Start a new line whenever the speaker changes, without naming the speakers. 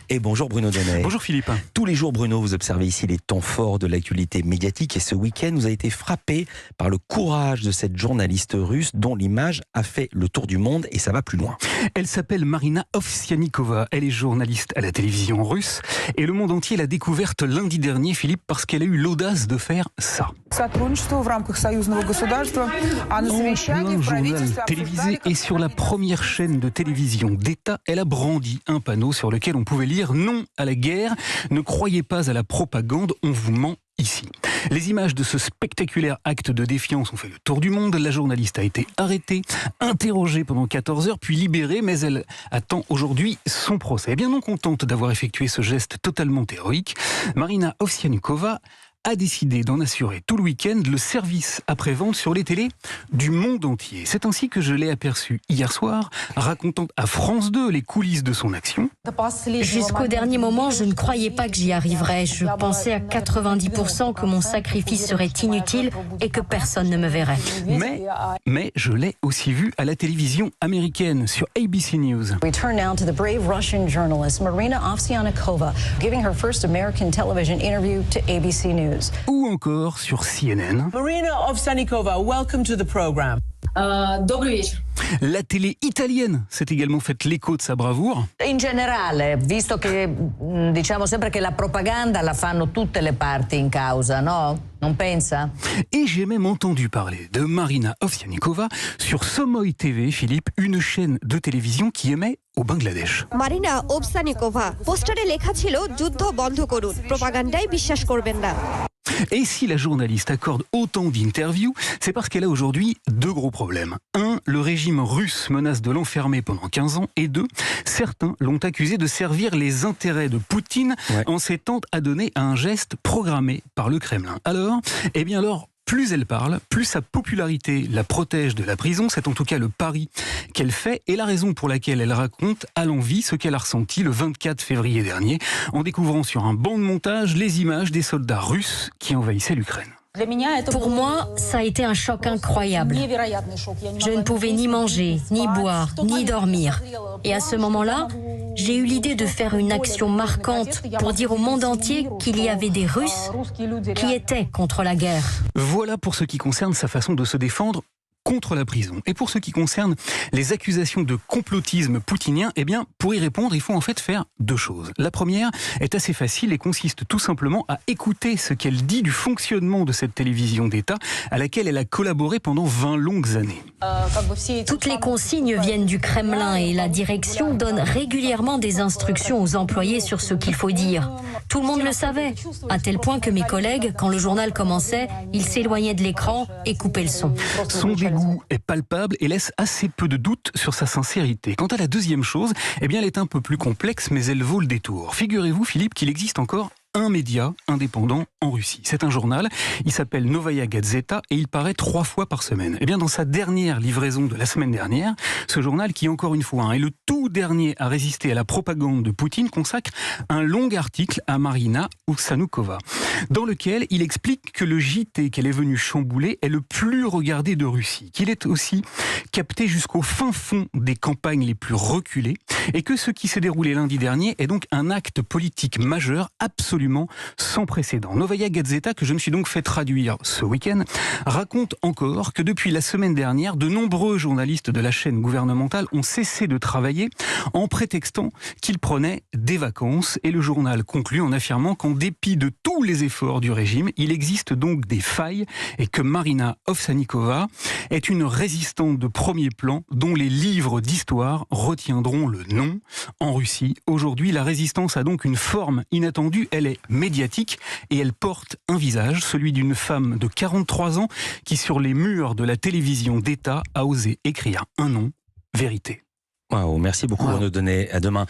Et bonjour Bruno Donnet.
Bonjour Philippe.
Tous les jours Bruno, vous observez ici les temps forts de l'actualité médiatique et ce week-end vous avez été frappé par le courage de cette journaliste russe dont l'image a fait le tour du monde et ça va plus loin.
Elle s'appelle Marina Ovsiannikova, elle est journaliste à la télévision russe et le monde entier l'a découverte lundi dernier Philippe parce qu'elle a eu l'audace de faire ça. En plein journal télévisé et sur la première chaîne de télévision d'État, elle a brandi un panneau sur lequel on pouvait lire « Non à la guerre, ne croyez pas à la propagande, on vous ment ici ». Les images de ce spectaculaire acte de défiance ont fait le tour du monde. La journaliste a été arrêtée, interrogée pendant 14 heures, puis libérée, mais elle attend aujourd'hui son procès. Et bien non contente d'avoir effectué ce geste totalement héroïque, Marina Ovsiannikova a décidé d'en assurer tout le week-end le service après-vente sur les télés du monde entier. C'est ainsi que je l'ai aperçue hier soir, racontant à France 2 les coulisses de son action.
Jusqu'au dernier moment, je ne croyais pas que j'y arriverais. Je pensais à 90% que mon sacrifice serait inutile et que personne ne me verrait.
Mais je l'ai aussi vue à la télévision américaine, sur ABC News.
We turn now to the brave Russian journalist Marina Ovsiannikova, giving her first American television interview to ABC News.
Ou encore sur CNN.
Marina Ovsiannikova, welcome to the program.
Добрый вечер.
La télé italienne s'est également faite l'écho de sa bravoure.
In generale, visto che diciamo sempre che la propaganda la fanno tutte le parti in causa, no? Non pensa?
Et j'ai même entendu parler de Marina Ovsiannikova sur Somoy TV, Philippe, une chaîne de télévision qui émet au Bangladesh.
Marina Ovsiannikova, পোস্টারে লেখা ছিল যুদ্ধ বন্ধ করুন, প্রপাগান্ডায় বিশ্বাস করবেন না।
Et si la journaliste accorde autant d'interviews, c'est parce qu'elle a aujourd'hui deux gros problèmes. Un, le régime russe menace de l'enfermer pendant 15 ans. Et deux, certains l'ont accusé de servir les intérêts de Poutine en s'étant adonné à un geste programmé par le Kremlin. Alors, plus elle parle, plus sa popularité la protège de la prison. C'est en tout cas le pari qu'elle fait et la raison pour laquelle elle raconte à l'envi ce qu'elle a ressenti le 24 février dernier en découvrant sur un banc de montage les images des soldats russes qui envahissaient l'Ukraine.
Pour moi, ça a été un choc incroyable. Je ne pouvais ni manger, ni boire, ni dormir. Et à ce moment-là, j'ai eu l'idée de faire une action marquante pour dire au monde entier qu'il y avait des Russes qui étaient contre la guerre.
Voilà pour ce qui concerne sa façon de se défendre contre la prison. Et pour ce qui concerne les accusations de complotisme poutinien, eh bien, pour y répondre, il faut en fait faire deux choses. La première est assez facile et consiste tout simplement à écouter ce qu'elle dit du fonctionnement de cette télévision d'État à laquelle elle a collaboré pendant 20 longues années.
Toutes les consignes viennent du Kremlin et la direction donne régulièrement des instructions aux employés sur ce qu'il faut dire. Tout le monde le savait, à tel point que mes collègues, quand le journal commençait, ils s'éloignaient de l'écran et coupaient le son.
Son dégoût est palpable et laisse assez peu de doute sur sa sincérité. Quant à la deuxième chose, eh bien, elle est un peu plus complexe, mais elle vaut le détour. Figurez-vous, Philippe, qu'il existe encore un média indépendant en Russie. C'est un journal, il s'appelle Novaya Gazeta et il paraît 3 fois par semaine. Et bien dans sa dernière livraison de la semaine dernière, ce journal qui encore une fois est le tout dernier à résister à la propagande de Poutine consacre un long article à Marina Ovsiannikova dans lequel il explique que le JT qu'elle est venue chambouler est le plus regardé de Russie, qu'il est aussi capté jusqu'au fin fond des campagnes les plus reculées et que ce qui s'est déroulé lundi dernier est donc un acte politique majeur absolument sans précédent. Novaya Gazeta, que je me suis donc fait traduire ce week-end, raconte encore que depuis la semaine dernière, de nombreux journalistes de la chaîne gouvernementale ont cessé de travailler en prétextant qu'ils prenaient des vacances. Et le journal conclut en affirmant qu'en dépit de tous les efforts du régime, il existe donc des failles et que Marina Ovsiannikova est une résistante de premier plan dont les livres d'histoire retiendront le nom. En Russie, aujourd'hui, la résistance a donc une forme inattendue. Elle est médiatique et elle porte un visage, celui d'une femme de 43 ans qui, sur les murs de la télévision d'État, a osé écrire un nom, vérité.
Waouh, merci beaucoup Bruno Donnet. À demain.